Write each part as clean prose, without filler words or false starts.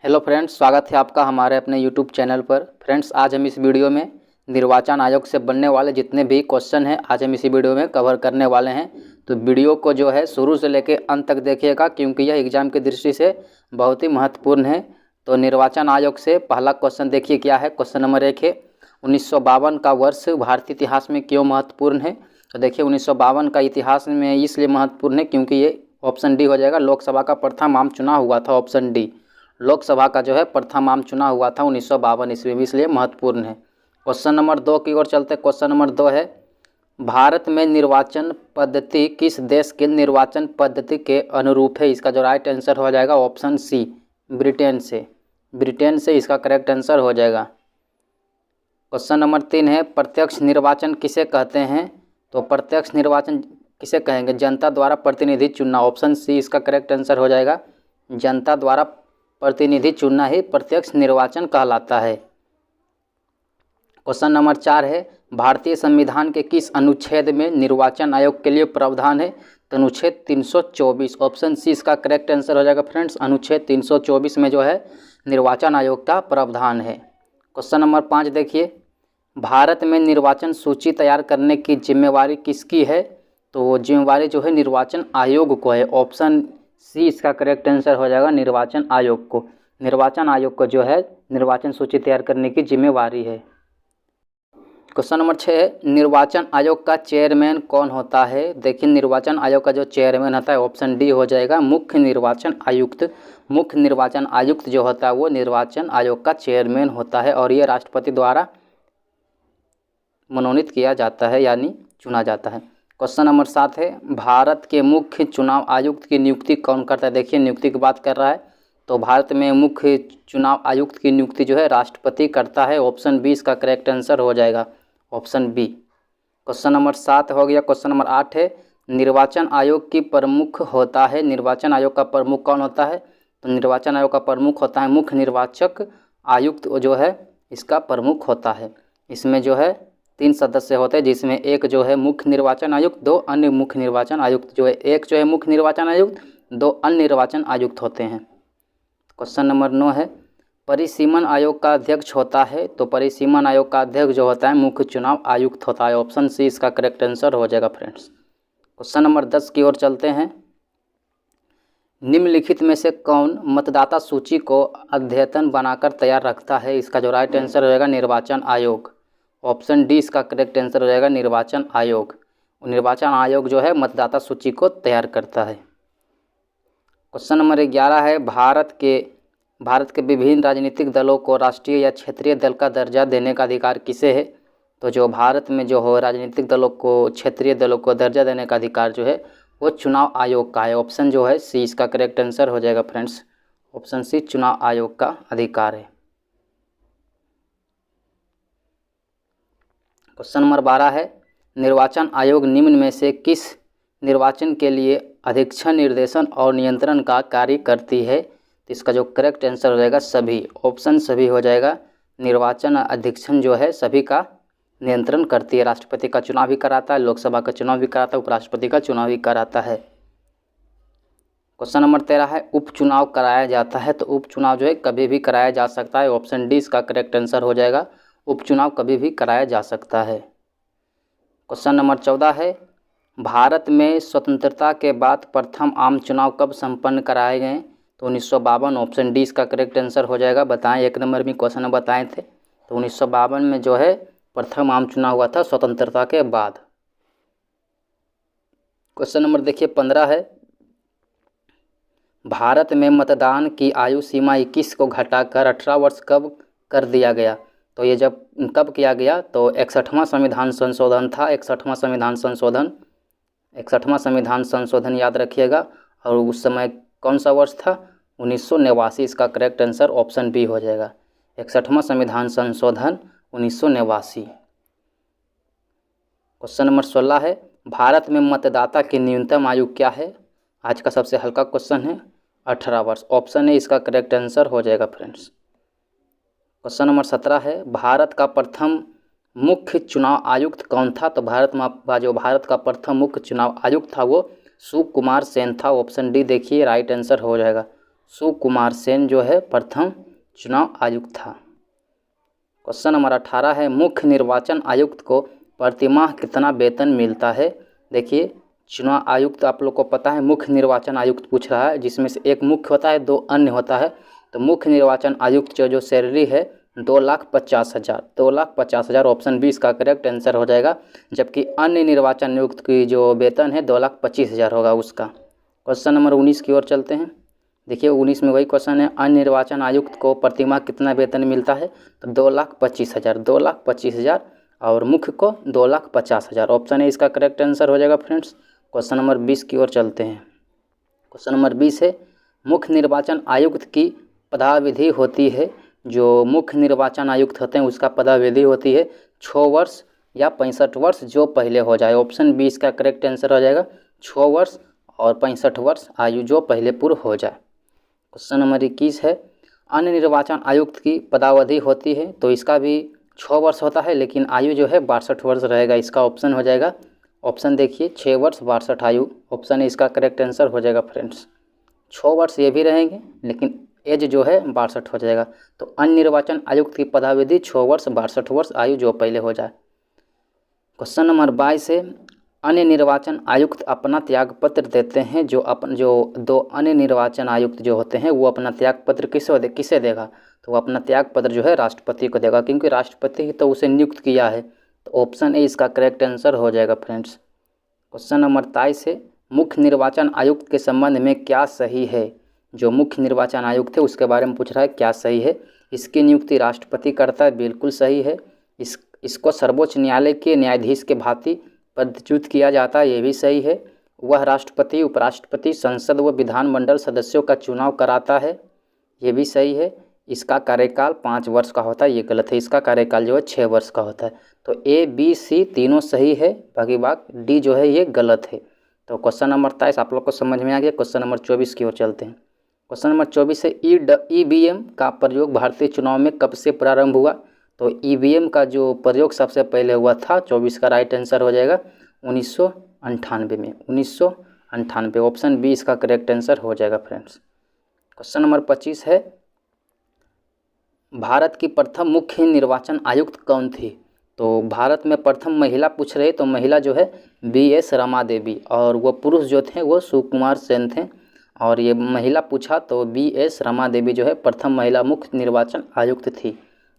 Hello friends, स्वागत है आपका हमारे अपने यूट्यूब चैनल पर। फ्रेंड्स, आज हम इस वीडियो में निर्वाचन आयोग से बनने वाले जितने भी क्वेश्चन हैं आज हम इसी वीडियो में कवर करने वाले हैं। तो वीडियो को जो है शुरू से लेकर अंत तक देखिएगा, क्योंकि यह एग्जाम की दृष्टि से बहुत ही महत्वपूर्ण है। तो निर्वाचन आयोग से पहला क्वेश्चन देखिए क्या है। क्वेश्चन नंबर 1 है, 1952 का वर्ष भारतीय इतिहास में क्यों महत्वपूर्ण है। तो देखिए 1952 का इतिहास में इसलिए महत्वपूर्ण है क्योंकि ये ऑप्शन डी हो जाएगा। लोकसभा का प्रथम आम चुनाव हुआ था, ऑप्शन डी। लोकसभा का जो है प्रथम आम चुनाव हुआ था 1952 ईस्वी में, इसलिए महत्वपूर्ण है। क्वेश्चन नंबर 2 की ओर चलते। क्वेश्चन नंबर 2 है, भारत में निर्वाचन पद्धति किस देश के निर्वाचन पद्धति के अनुरूप है। इसका जो राइट आंसर हो जाएगा ऑप्शन सी, ब्रिटेन से। ब्रिटेन से इसका करेक्ट आंसर हो जाएगा। क्वेश्चन नंबर 3 है, प्रत्यक्ष निर्वाचन किसे कहते हैं। तो प्रत्यक्ष निर्वाचन किसे कहेंगे, जनता द्वारा प्रतिनिधि चुनना। ऑप्शन सी इसका करेक्ट आंसर हो जाएगा। जनता द्वारा प्रतिनिधि चुनना ही प्रत्यक्ष निर्वाचन कहलाता है। क्वेश्चन नंबर 4 है, भारतीय संविधान के किस अनुच्छेद में निर्वाचन आयोग के लिए प्रावधान है। तो अनुच्छेद 324, ऑप्शन सी इसका करेक्ट आंसर हो जाएगा। फ्रेंड्स, अनुच्छेद 324 में जो है निर्वाचन आयोग का प्रावधान है। क्वेश्चन नंबर 5 देखिए, भारत में निर्वाचन सूची तैयार करने की जिम्मेवारी किसकी है। तो जिम्मेवारी जो है निर्वाचन आयोग को है। ऑप्शन सी इसका करेक्ट आंसर हो जाएगा, निर्वाचन आयोग को। निर्वाचन आयोग को जो है निर्वाचन सूची तैयार करने की जिम्मेवारी है। क्वेश्चन नंबर 6 है, निर्वाचन आयोग का चेयरमैन कौन होता है। देखिए निर्वाचन आयोग का जो चेयरमैन होता है ऑप्शन डी हो जाएगा, मुख्य निर्वाचन आयुक्त। मुख्य निर्वाचन आयुक्त जो होता है वो निर्वाचन आयोग का चेयरमैन होता है और ये राष्ट्रपति द्वारा मनोनीत किया जाता है, यानी चुना जाता है। क्वेश्चन नंबर 7 है, भारत के मुख्य चुनाव आयुक्त की नियुक्ति कौन करता है। देखिए नियुक्ति की बात कर रहा है, तो भारत में मुख्य चुनाव आयुक्त की नियुक्ति जो है राष्ट्रपति करता है। ऑप्शन बी इसका करेक्ट आंसर हो जाएगा, ऑप्शन बी। क्वेश्चन नंबर 7 हो गया। क्वेश्चन नंबर 8 है, निर्वाचन आयोग की प्रमुख होता है। निर्वाचन आयोग का प्रमुख कौन होता है। तो निर्वाचन आयोग का प्रमुख होता है मुख्य निर्वाचक आयुक्त, जो है इसका प्रमुख होता है। इसमें जो है 3 सदस्य होते हैं, जिसमें एक जो है मुख्य निर्वाचन आयुक्त, 2 अन्य मुख्य निर्वाचन आयुक्त जो है। एक जो है मुख्य निर्वाचन आयुक्त, 2 अन्य निर्वाचन आयुक्त होते हैं। क्वेश्चन नंबर 9 है, परिसीमन आयोग का अध्यक्ष होता है। तो परिसीमन आयोग का अध्यक्ष जो होता है मुख्य चुनाव आयुक्त होता है। ऑप्शन सी इसका करेक्ट आंसर हो जाएगा। फ्रेंड्स, क्वेश्चन नंबर 10 की ओर चलते हैं। निम्नलिखित में से कौन मतदाता सूची को अद्यतन बनाकर तैयार रखता है। इसका जो राइट आंसर हो जाएगा निर्वाचन आयोग। ऑप्शन डी इसका करेक्ट आंसर हो जाएगा, निर्वाचन आयोग। निर्वाचन आयोग जो है मतदाता सूची को तैयार करता है। क्वेश्चन नंबर 11 है, भारत के विभिन्न राजनीतिक दलों को राष्ट्रीय या क्षेत्रीय दल का दर्जा देने का अधिकार किसे है। तो जो भारत में जो हो राजनीतिक दलों को, क्षेत्रीय दलों को दर्जा देने का अधिकार जो है वो चुनाव आयोग का है। ऑप्शन जो है सी इसका करेक्ट आंसर हो जाएगा। फ्रेंड्स, ऑप्शन सी चुनाव आयोग का अधिकार है। क्वेश्चन नंबर 12 है, निर्वाचन आयोग निम्न में से किस निर्वाचन के लिए अधीक्षण, निर्देशन और नियंत्रण का कार्य करती है। तो इसका जो करेक्ट आंसर हो जाएगा सभी। ऑप्शन सभी हो जाएगा। निर्वाचन अधीक्षण जो है सभी का नियंत्रण करती है। राष्ट्रपति का चुनाव भी कराता है, लोकसभा का चुनाव भी कराता है, उपराष्ट्रपति का चुनाव भी कराता है। क्वेश्चन नंबर 13 है, उपचुनाव कराया जाता है। तो उपचुनाव जो है कभी भी कराया जा सकता है। ऑप्शन डी इसका करेक्ट आंसर हो जाएगा, उपचुनाव कभी भी कराया जा सकता है। क्वेश्चन नंबर 14 है, भारत में स्वतंत्रता के बाद प्रथम आम चुनाव कब संपन्न कराए गए। तो 1952, ऑप्शन डी इसका करेक्ट आंसर हो जाएगा। बताएं, 1 नंबर में क्वेश्चन बताए थे। तो 1952 में जो है प्रथम आम चुनाव हुआ था स्वतंत्रता के बाद। क्वेश्चन नंबर देखिए 15 है, भारत में मतदान की आयु सीमा 21 को घटाकर 18 वर्ष कब कर दिया गया। तो ये जब कब किया गया, तो 61वां संविधान संशोधन था। 61वां संविधान संशोधन, 61वां संविधान संशोधन याद रखिएगा। और उस समय कौन सा वर्ष था, 1989। इसका करेक्ट आंसर ऑप्शन बी हो जाएगा, 61वां संविधान संशोधन 1989। क्वेश्चन नंबर 16 है, भारत में मतदाता की न्यूनतम आयु क्या है। आज का सबसे हल्का क्वेश्चन है, 18 वर्ष। ऑप्शन ए इसका करेक्ट आंसर हो जाएगा। फ्रेंड्स, क्वेश्चन नंबर 17 है, भारत का प्रथम मुख्य चुनाव आयुक्त कौन था। तो भारत का प्रथम मुख्य चुनाव आयुक्त था वो सुकुमार सेन था। ऑप्शन डी देखिए राइट आंसर हो जाएगा, सुकुमार सेन जो है प्रथम चुनाव आयुक्त था। क्वेश्चन नंबर 18 है मुख्य निर्वाचन आयुक्त को प्रतिमाह कितना वेतन मिलता है। देखिए चुनाव आयुक्त आप लोग को पता है मुख्य निर्वाचन आयुक्त पूछ रहा है, जिसमें से एक मुख्य होता है, दो अन्य होता है। तो मुख्य निर्वाचन आयुक्त जो सैलरी है 2,50,000, 2,50,000 ऑप्शन बी इसका करेक्ट आंसर हो जाएगा। जबकि अन्य निर्वाचन आयुक्त की जो वेतन है 2,25,000 होगा उसका। क्वेश्चन नंबर 19 की ओर चलते हैं। देखिए 19 में वही क्वेश्चन है, अन्य निर्वाचन आयुक्त को प्रतिमाह कितना वेतन मिलता है। तो 2,25,000, 2,25,000 और मुख्य को 2,50,000 ऑप्शन है इसका करेक्ट आंसर हो जाएगा फ्रेंड्स। क्वेश्चन नंबर 20 की ओर चलते हैं। क्वेश्चन नंबर 20 है मुख्य निर्वाचन आयुक्त की पदावधि होती है, जो मुख्य निर्वाचन आयुक्त होते हैं उसका पदावधि होती है 6 वर्ष या 65 वर्ष, जो पहले हो जाए। ऑप्शन बी इसका करेक्ट आंसर हो जाएगा, 6 वर्ष और 65 वर्ष आयु जो पहले पूर्ण हो जाए। क्वेश्चन नंबर 21 है अन्य निर्वाचन आयुक्त की पदावधि होती है, तो इसका भी 6 वर्ष होता है, लेकिन आयु जो है 62 वर्ष रहेगा। इसका ऑप्शन हो जाएगा, ऑप्शन देखिए 6 वर्ष 62 आयु, ऑप्शन है इसका करेक्ट आंसर हो जाएगा फ्रेंड्स। 6 वर्ष ये भी रहेंगे, लेकिन एज जो है 62 हो जाएगा। तो अन्य निर्वाचन आयुक्त की पदावधि 6 वर्ष 62 वर्ष आयु जो पहले हो जाए। क्वेश्चन नंबर 22 है अन्य निर्वाचन आयुक्त अपना त्यागपत्र देते हैं, जो दो अन्य निर्वाचन आयुक्त जो होते हैं वो अपना त्यागपत्र किसे देगा। तो वो अपना त्यागपत्र जो है राष्ट्रपति को देगा, क्योंकि राष्ट्रपति ही तो उसे नियुक्त किया है। तो ऑप्शन ए इसका करेक्ट आंसर हो जाएगा फ्रेंड्स। क्वेश्चन नंबर 23 है मुख्य निर्वाचन आयुक्त के संबंध में क्या सही है। जो मुख्य निर्वाचन आयुक्त है उसके बारे में पूछ रहा है, क्या सही है। इसकी नियुक्ति राष्ट्रपति करता है, बिल्कुल सही है। इसको सर्वोच्च न्यायालय के न्यायाधीश के भांति पदच्युत किया जाता है, ये भी सही है। वह राष्ट्रपति, उपराष्ट्रपति, संसद व विधानमंडल सदस्यों का चुनाव कराता है, ये भी सही है। इसका कार्यकाल 5 वर्ष का होता है, ये गलत है। इसका कार्यकाल जो है 6 वर्ष का होता है। तो ए बी सी तीनों सही है, बाकी डी जो है ये गलत है। तो क्वेश्चन नंबर 23 आप लोग को समझ में आ गया। क्वेश्चन नंबर 24 की ओर चलते हैं। क्वेश्चन नंबर 24 है ईवीएम का प्रयोग भारतीय चुनाव में कब से प्रारंभ हुआ। तो ईवीएम का जो प्रयोग सबसे पहले हुआ था, 24 का राइट आंसर हो जाएगा 1998 में, 1998। ऑप्शन बी इसका करेक्ट आंसर हो जाएगा फ्रेंड्स। क्वेश्चन नंबर 25 है भारत की प्रथम मुख्य निर्वाचन आयुक्त कौन थी। तो भारत में प्रथम महिला पूछ रहे, तो महिला जो है BS रमा देवी, और वो पुरुष जो थे वो सुकुमार सेन थे। और ये महिला पूछा तो BS रमा देवी जो है प्रथम महिला मुख्य निर्वाचन आयुक्त थी।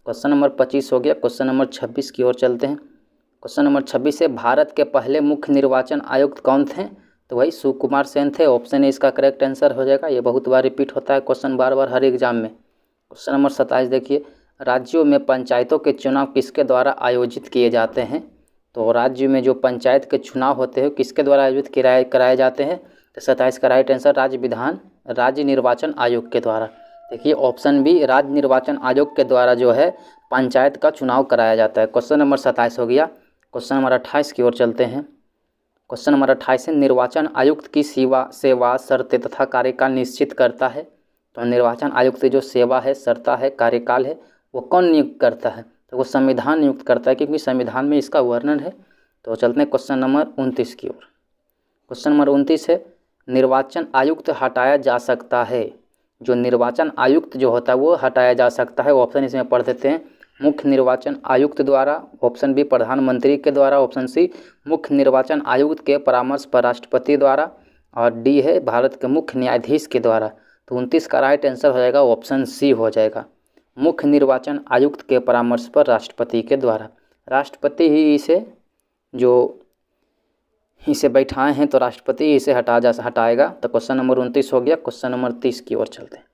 क्वेश्चन नंबर 25 हो गया। क्वेश्चन नंबर 26 की ओर चलते हैं। क्वेश्चन नंबर 26 है भारत के पहले मुख्य निर्वाचन आयुक्त कौन थे। तो वही सुकुमार सेन थे, ऑप्शन ए इसका करेक्ट आंसर हो जाएगा। ये बहुत बार रिपीट होता है क्वेश्चन, बार बार हर एग्जाम में। क्वेश्चन नंबर 27 देखिए राज्यों में पंचायतों के चुनाव किसके द्वारा आयोजित किए जाते हैं। तो राज्य में जो पंचायत के चुनाव होते हैं किसके द्वारा आयोजित कराए जाते हैं। तो 27 का राइट आंसर राज्य निर्वाचन आयोग के द्वारा। देखिए ऑप्शन बी राज्य निर्वाचन आयोग के द्वारा जो है पंचायत का चुनाव कराया जाता है। क्वेश्चन नंबर 27 हो गया। क्वेश्चन नंबर 28 की ओर चलते हैं। क्वेश्चन नंबर 28 है निर्वाचन आयुक्त की सेवा शर्तें तथा कार्यकाल निश्चित करता है। तो निर्वाचन आयुक्त की जो सेवा है, शर्ता है, कार्यकाल है, वो कौन नियुक्त करता है। तो वो संविधान नियुक्त करता है, क्योंकि संविधान में इसका वर्णन है। तो चलते हैं क्वेश्चन नंबर 29 की ओर। क्वेश्चन नंबर 29 है निर्वाचन आयुक्त हटाया जा सकता है। जो निर्वाचन आयुक्त जो होता है वो हटाया जा सकता है। ऑप्शन इसमें पढ़ देते हैं, मुख्य निर्वाचन आयुक्त द्वारा, ऑप्शन बी प्रधानमंत्री के द्वारा, ऑप्शन सी मुख्य निर्वाचन आयुक्त के परामर्श पर राष्ट्रपति द्वारा, और डी है भारत के मुख्य न्यायाधीश के द्वारा। तो 29 का राइट आंसर हो जाएगा, ऑप्शन सी हो जाएगा, मुख्य निर्वाचन आयुक्त के परामर्श पर राष्ट्रपति के द्वारा। राष्ट्रपति ही इसे बैठाए हैं, तो राष्ट्रपति इसे हटाएगा। तो क्वेश्चन नंबर 29 हो गया। क्वेश्चन नंबर 30 की ओर चलते हैं।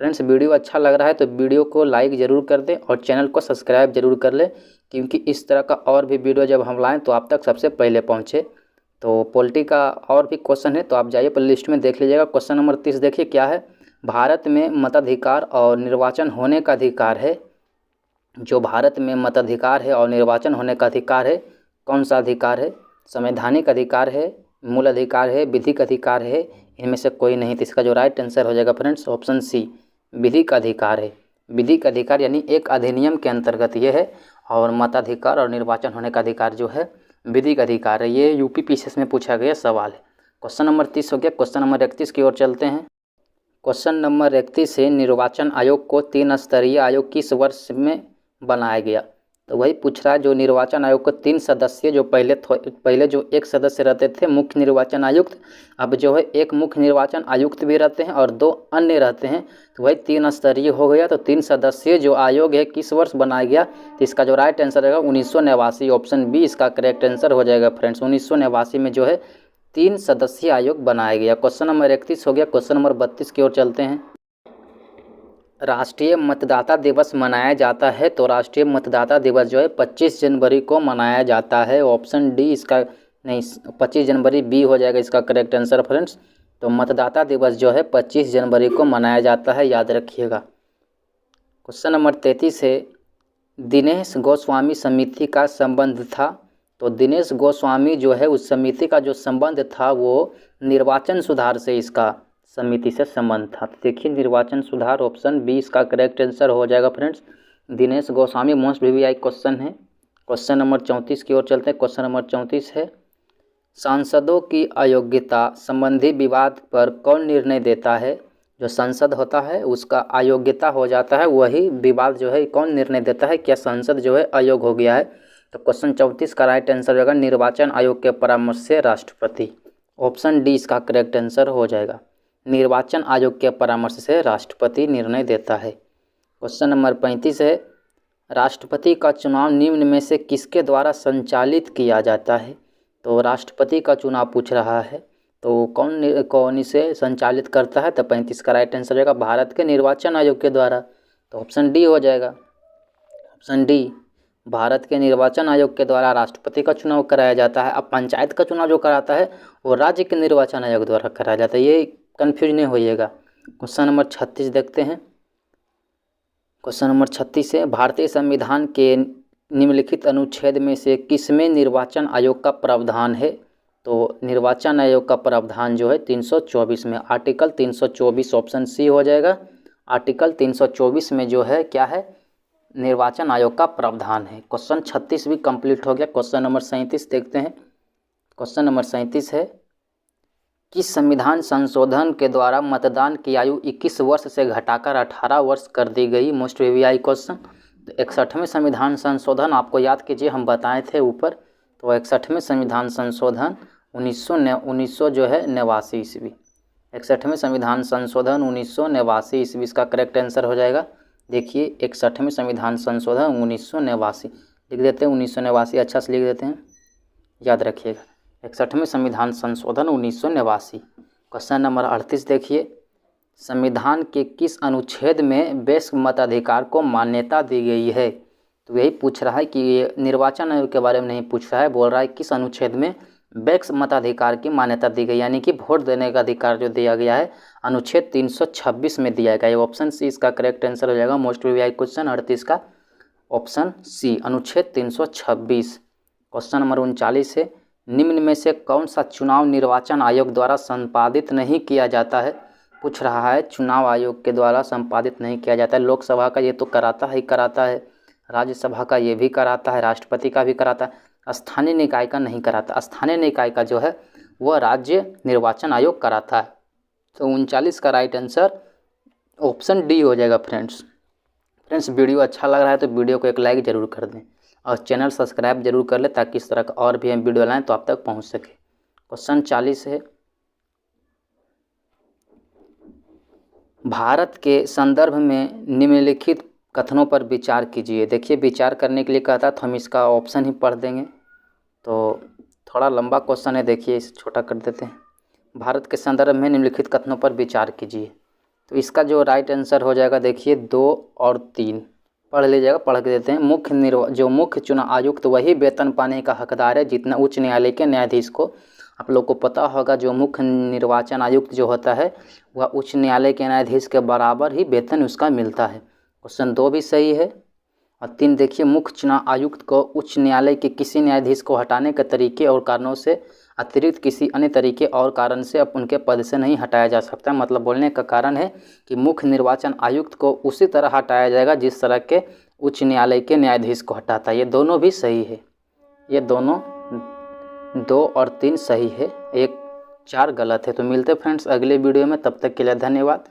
फ्रेंड्स वीडियो अच्छा लग रहा है तो वीडियो को लाइक ज़रूर कर दें और चैनल को सब्सक्राइब जरूर कर लें, क्योंकि इस तरह का और भी वीडियो जब हम लाएँ तो आप तक सबसे पहले पहुँचे। तो पॉलिटी का और भी क्वेश्चन है तो आप जाइए प्ले लिस्ट में देख लीजिएगा। क्वेश्चन नंबर 30 देखिए क्या है। भारत में मताधिकार और निर्वाचन होने का अधिकार है। जो भारत में मताधिकार है और निर्वाचन होने का अधिकार है, कौन सा अधिकार है। संवैधानिक अधिकार है, मूल अधिकार है, विधिक अधिकार है, इनमें से कोई नहीं। तो इसका जो राइट आंसर हो जाएगा फ्रेंड्स, ऑप्शन सी विधिक अधिकार है। विधिक अधिकार यानी एक अधिनियम के अंतर्गत ये है, और मताधिकार और निर्वाचन होने का अधिकार जो है विधिक अधिकार है। ये UP PCS में पूछा गया सवाल है। क्वेश्चन नंबर 30 हो गया। क्वेश्चन नंबर 31 की ओर चलते हैं। क्वेश्चन नंबर 31 है, निर्वाचन आयोग को 3 स्तरीय आयोग किस वर्ष में बनाया गया। तो वही पूछ रहा है, जो निर्वाचन आयोग को 3 सदस्य, जो पहले जो 1 सदस्य रहते थे मुख्य निर्वाचन आयुक्त, अब जो है 1 मुख्य निर्वाचन आयुक्त भी रहते हैं और 2 अन्य रहते हैं, तो वही 3 स्तरीय हो गया। तो 3 सदस्यीय जो आयोग है किस वर्ष बनाया गया, तो इसका जो राइट आंसर रहेगा 1989, ऑप्शन बी इसका करेक्ट आंसर हो जाएगा फ्रेंड्स। 1989 में जो है 3 सदस्यीय आयोग बनाया गया। क्वेश्चन नंबर 31 हो गया। क्वेश्चन नंबर 32 की ओर चलते हैं। राष्ट्रीय मतदाता दिवस मनाया जाता है, तो राष्ट्रीय मतदाता दिवस जो है 25 जनवरी को मनाया जाता है, ऑप्शन डी इसका नहीं, 25 जनवरी बी हो जाएगा इसका करेक्ट आंसर फ्रेंड्स। तो मतदाता दिवस जो है 25 जनवरी को मनाया जाता है, याद रखिएगा। क्वेश्चन नंबर 33 है, दिनेश गोस्वामी समिति का संबंध था। तो दिनेश गोस्वामी जो है उस समिति का जो संबंध था वो निर्वाचन सुधार से इसका समिति से संबंध था। तो देखिए निर्वाचन सुधार, ऑप्शन बी इसका करेक्ट आंसर हो जाएगा friends. Dinesh Goswami most VVI question है। क्वेश्चन नंबर 34 की ओर चलते हैं। क्वेश्चन नंबर 34 है, सांसदों की अयोग्यता संबंधी विवाद पर कौन निर्णय देता है। जो संसद होता है उसका अयोग्यता हो जाता है, वही विवाद जो है कौन निर्णय देता है, क्या संसद जो है अयोग्य हो गया है। तो क्वेश्चन 34 का राइट आंसर होगा निर्वाचन आयोग के परामर्श से राष्ट्रपति, ऑप्शन डी इसका करेक्ट आंसर हो जाएगा। निर्वाचन आयोग के परामर्श से राष्ट्रपति निर्णय देता है। क्वेश्चन नंबर 35 है, राष्ट्रपति का चुनाव निम्न में से किसके द्वारा संचालित किया जाता है। तो राष्ट्रपति का चुनाव पूछ रहा है, तो कौन इसे संचालित करता है। तो 35 का राइट आंसर होगा भारत के निर्वाचन आयोग के द्वारा, तो ऑप्शन डी हो जाएगा। ऑप्शन डी, भारत के निर्वाचन आयोग के द्वारा राष्ट्रपति का चुनाव कराया जाता है। अब पंचायत का चुनाव जो कराता है वो राज्य के निर्वाचन आयोग द्वारा कराया जाता है, ये कन्फ्यूज नहीं होइएगा। क्वेश्चन नंबर 36 देखते हैं। क्वेश्चन नंबर 36 है, भारतीय संविधान के निम्नलिखित अनुच्छेद में से किसमें निर्वाचन आयोग का प्रावधान है। तो निर्वाचन आयोग का प्रावधान जो है 324 में, आर्टिकल 324, ऑप्शन सी हो जाएगा। आर्टिकल 324 में जो है क्या है, निर्वाचन आयोग का प्रावधान है। क्वेश्चन 36 भी कंप्लीट हो गया। क्वेश्चन नंबर 37 देखते हैं। क्वेश्चन नंबर 37 है, किस संविधान संशोधन के द्वारा मतदान की आयु 21 वर्ष से घटाकर 18 वर्ष कर दी गई। Most VVI question. तो 61वें संविधान संशोधन आपको याद कीजिए, हम बताए थे ऊपर। तो 61वें संविधान संशोधन 1900 जो है 89 ईस्वी। 61वें संविधान संशोधन 1989 ईस्वी इसका करेक्ट आंसर हो जाएगा। देखिए 61वें संविधान संशोधन 1989 लिख देते हैं, 1989 अच्छा से लिख देते हैं, याद रखिएगा। 61वें संविधान संशोधन 1989। क्वेश्चन नंबर 38 देखिए, संविधान के किस अनुच्छेद में वयस्क मताधिकार को मान्यता दी गई है। तो यही पूछ रहा है कि ये निर्वाचन आयोग के बारे में नहीं पूछ रहा है, बोल रहा है किस अनुच्छेद में वयस्क मताधिकार की मान्यता दी गई, यानी कि वोट देने का अधिकार जो दिया गया है अनुच्छेद 326 में दिया गया है। ऑप्शन सी इसका करेक्ट आंसर हो जाएगा। मोस्ट वीवीआई क्वेश्चन 38 का ऑप्शन सी, अनुच्छेद 326। क्वेश्चन नंबर 39 है, निम्न में से कौन सा चुनाव निर्वाचन आयोग द्वारा संपादित नहीं किया जाता है। पूछ रहा है चुनाव आयोग के द्वारा संपादित नहीं किया जाता है। लोकसभा का ये तो कराता है, राज्यसभा का ये भी कराता है, राष्ट्रपति का भी कराता है, स्थानीय निकाय का नहीं कराता। स्थानीय निकाय का जो है वह राज्य निर्वाचन आयोग कराता है। तो 39 का राइट आंसर ऑप्शन डी हो जाएगा फ्रेंड्स। वीडियो अच्छा लग रहा है तो वीडियो को एक लाइक ज़रूर कर दें और चैनल सब्सक्राइब जरूर कर ले, ताकि इस तरह का और भी हम वीडियो लाएँ तो आप तक पहुंच सके। क्वेश्चन 40 है, भारत के संदर्भ में निम्नलिखित कथनों पर विचार कीजिए। देखिए विचार करने के लिए कहता है तो हम इसका ऑप्शन ही पढ़ देंगे, तो थोड़ा लंबा क्वेश्चन है, देखिए इसे छोटा कर देते हैं। भारत के संदर्भ में निम्नलिखित कथनों पर विचार कीजिए, तो इसका जो राइट आंसर हो जाएगा देखिए 2 और 3 पढ़ लीजिएगा, पढ़ के देते हैं। जो मुख्य चुनाव आयुक्त वही वेतन पाने का हकदार है जितना उच्च न्यायालय के न्यायाधीश को। आप लोग को पता होगा जो मुख्य निर्वाचन आयुक्त जो होता है वह उच्च न्यायालय के न्यायाधीश के बराबर ही वेतन उसका मिलता है। क्वेश्चन 2 भी सही है। और 3 देखिए, मुख्य चुनाव आयुक्त को उच्च न्यायालय के किसी न्यायाधीश को हटाने के तरीके और कारणों से अतिरिक्त किसी अन्य तरीके और कारण से अब उनके पद से नहीं हटाया जा सकता। मतलब बोलने का कारण है कि मुख्य निर्वाचन आयुक्त को उसी तरह हटाया जाएगा जिस तरह के उच्च न्यायालय के न्यायाधीश को हटाता है। ये दोनों भी सही है, ये दोनों 2 और 3 सही है, 1 4 गलत है। तो मिलते फ्रेंड्स अगले वीडियो में, तब तक के लिए धन्यवाद।